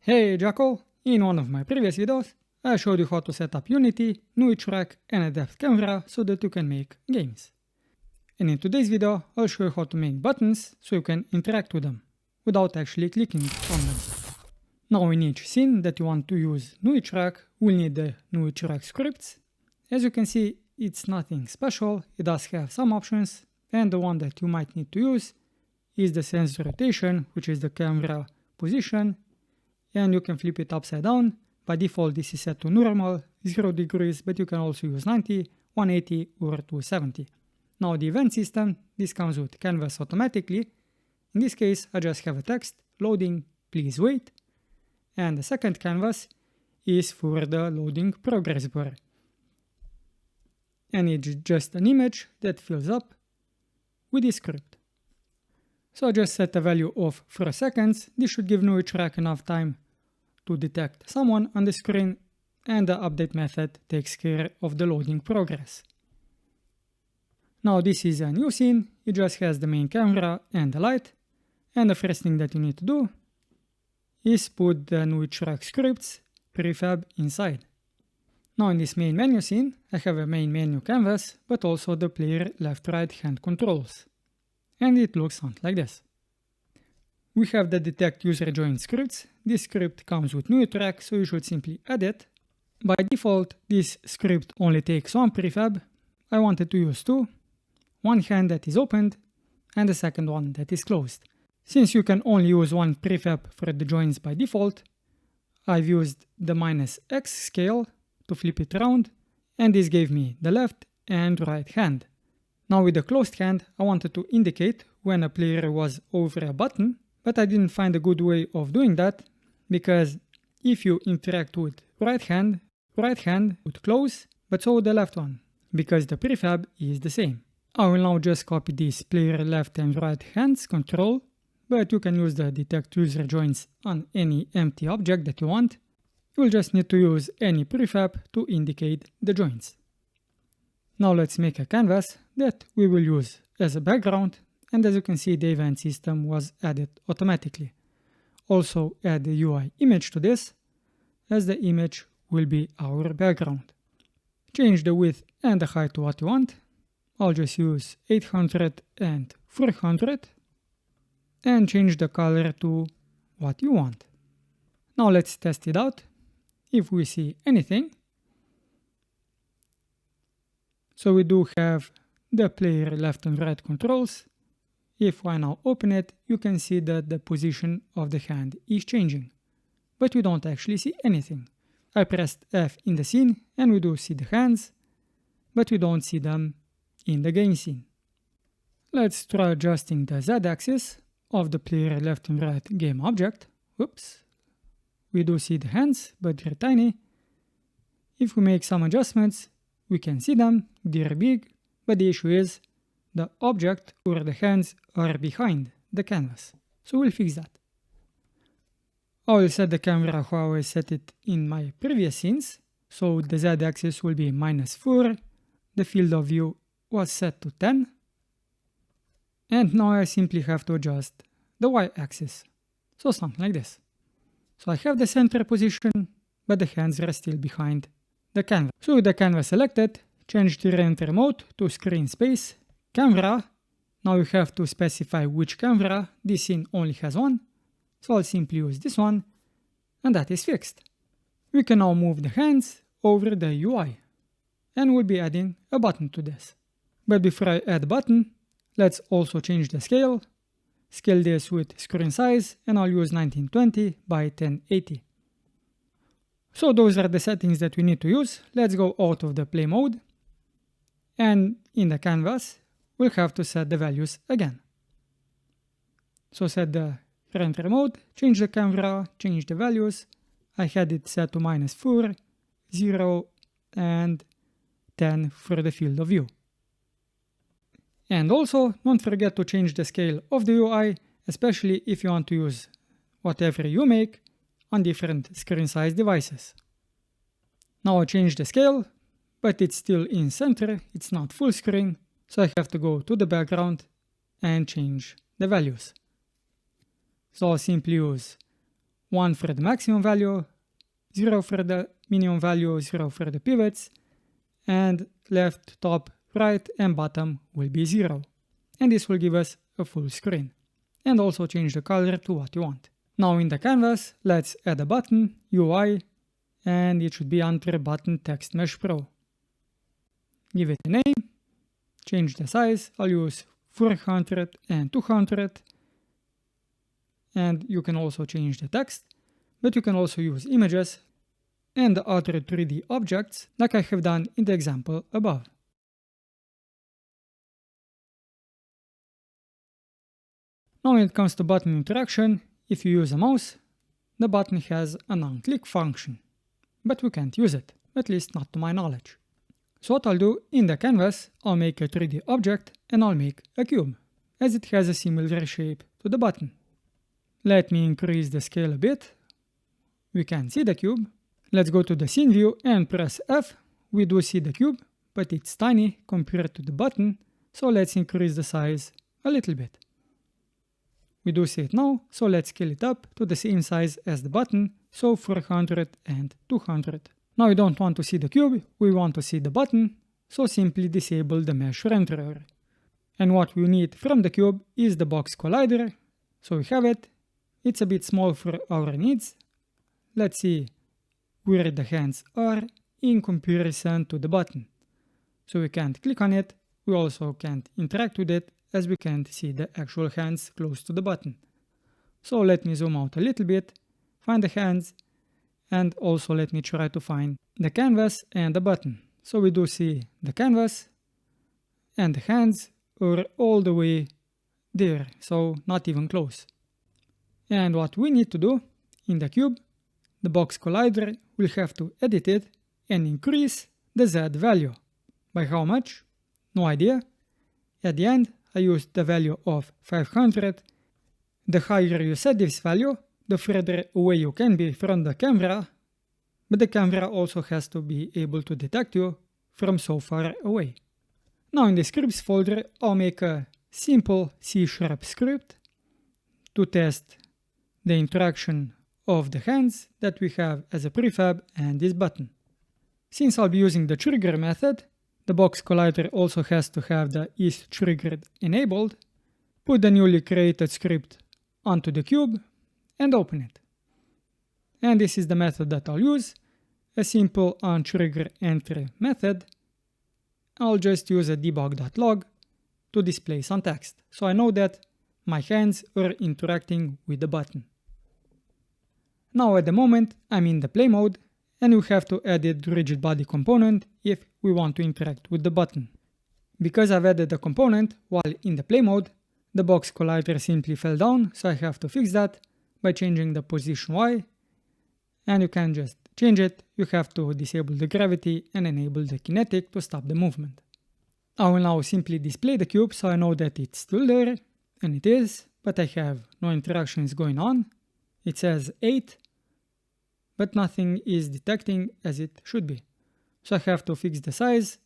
Hey Jackal! In one of my previous videos, I showed you how to set up Unity, Nuitrack and a depth camera so that you can make games. And in today's video, I'll show you how to make buttons so you can interact with them, without actually clicking on them. Now in each scene that you want to use Nuitrack, we'll need the Nuitrack scripts. As you can see, it's nothing special, it does have some options, and the one that you might need to use is the sense rotation, which is the camera position, and you can flip it upside down. By default this is set to normal, 0 degrees, but you can also use 90, 180 or 270. Now the event system, this comes with canvas automatically. In this case I just have a text, loading, please wait. And the second canvas is for the loading progress bar. And it's just an image that fills up with this script. So I just set a value of 4 seconds. This should give Nuitrack enough time to detect someone on the screen, and the update method takes care of the loading progress. Now this is a new scene, it just has the main camera and the light, and the first thing that you need to do is put the Nuitrack scripts prefab inside. Now in this main menu scene, I have a main menu canvas, but also the player left-right hand controls. And it looks something like this. We have the detect user join scripts. This script comes with Nuitrack, so you should simply add it. By default, this script only takes one prefab. I wanted to use two. One hand that is opened and the second one that is closed. Since you can only use one prefab for the joins by default, I've used the -X scale to flip it around, and this gave me the left and right hand. Now with the closed hand, I wanted to indicate when a player was over a button, but I didn't find a good way of doing that, because if you interact with right hand would close, but so would the left one, because the prefab is the same. I will now just copy this player left and right hands control, but you can use the detect user joins on any empty object that you want. You will just need to use any prefab to indicate the joins. Now let's make a canvas that we will use as a background, and as you can see the event system was added automatically. Also add the UI image to this, as the image will be our background. Change the width and the height to what you want. I'll just use 800 and 400 and change the color to what you want. Now let's test it out if we see anything. So we do have the player left and right controls. If I now open it, you can see that the position of the hand is changing, but we don't actually see anything. I pressed F in the scene and we do see the hands, but we don't see them in the game scene. Let's try adjusting the Z-axis of the player left and right game object. Oops. We do see the hands, but they're tiny. If we make some adjustments, we can see them, they're big, but the issue is the object or the hands are behind the canvas. So we'll fix that. I will set the camera how I set it in my previous scenes. So the Z-axis will be -4, the field of view was set to 10, and now I simply have to adjust the Y-axis. So something like this. So I have the center position, but the hands are still behind the canvas. So with the canvas selected, change the render mode to screen space, camera. Now you have to specify which camera. This scene only has one, so I'll simply use this one, and that is fixed. We can now move the hands over the UI, and we'll be adding a button to this. But before I add button, let's also change the scale. Scale this with screen size, and I'll use 1920 by 1080. So those are the settings that we need to use. Let's go out of the play mode, and in the canvas we'll have to set the values again. So set the render mode, change the camera, change the values. I had it set to -4, 0 and 10 for the field of view. And also don't forget to change the scale of the UI, especially if you want to use whatever you make on different screen size devices. Now I change the scale, but it's still in center, it's not full screen, so I have to go to the background and change the values. So I'll simply use 1 for the maximum value, 0 for the minimum value, 0 for the pivots, and left, top, right, and bottom will be 0. And this will give us a full screen. And also change the color to what you want. Now in the canvas, let's add a button, UI, and it should be under Button Text Mesh Pro. Give it a name, change the size, I'll use 400 and 200, and you can also change the text, but you can also use images and other 3D objects like I have done in the example above. Now when it comes to button interaction, if you use a mouse, the button has an on-click function, but we can't use it, at least not to my knowledge. So what I'll do, in the canvas, I'll make a 3D object and I'll make a cube, as it has a similar shape to the button. Let me increase the scale a bit. We can see the cube. Let's go to the scene view and press F. We do see the cube, but it's tiny compared to the button, so let's increase the size a little bit. We do see it now, so let's scale it up to the same size as the button, so 400 and 200. Now we don't want to see the cube, we want to see the button, so simply disable the mesh renderer. And what we need from the cube is the box collider, so we have it. It's a bit small for our needs. Let's see where the hands are in comparison to the button. So we can't click on it, we also can't interact with it, as we can't see the actual hands close to the button. So let me zoom out a little bit, find the hands, and also let me try to find the canvas and the button. So we do see the canvas, and the hands are all the way there, so not even close. And what we need to do in the cube, the box collider will have to edit it and increase the Z value. By how much? No idea. At the end, I used the value of 500. The higher you set this value, the further away you can be from the camera, but the camera also has to be able to detect you from so far away. Now in the scripts folder, I'll make a simple C# script to test the interaction of the hands that we have as a prefab and this button. Since I'll be using the trigger method, the box collider also has to have the isTriggered enabled. Put the newly created script onto the cube and open it. And this is the method that I'll use, a simple onTriggerEntry method. I'll just use a debug.log to display some text, so I know that my hands are interacting with the button. Now at the moment I'm in the play mode, and we have to edit the rigid body component if we want to interact with the button. Because I've added the component while in the play mode, the box collider simply fell down, so I have to fix that by changing the position Y, and you can just change it. You have to disable the gravity and enable the kinetic to stop the movement. I will now simply display the cube so I know that it's still there, and it is, but I have no interactions going on. It says 8, but nothing is detecting as it should be. So I have to fix the size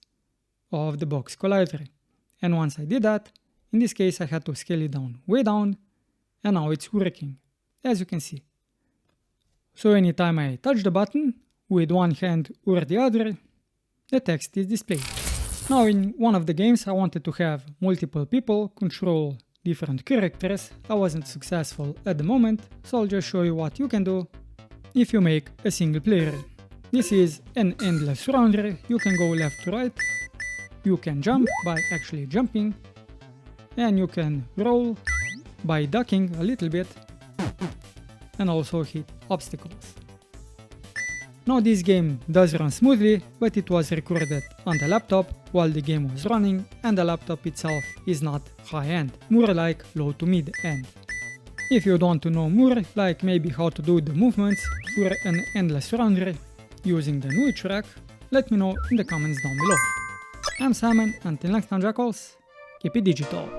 of the box collider. And once I did that, in this case I had to scale it down, way down, and now it's working, as you can see. So anytime I touch the button with one hand or the other, the text is displayed. Now in one of the games I wanted to have multiple people control different characters. I wasn't successful at the moment, so I'll just show you what you can do if you make a single player. This is an endless rounder. You can go left to right, you can jump by actually jumping, and you can roll by ducking a little bit, and also hit obstacles. Now this game does run smoothly, but it was recorded on the laptop while the game was running, and the laptop itself is not high-end, more like low to mid-end. If you want to know more, like maybe how to do the movements for an endless rounder using the Nuitrack, let me know in the comments down below. I'm Simon, until next time jackals, keep it digital.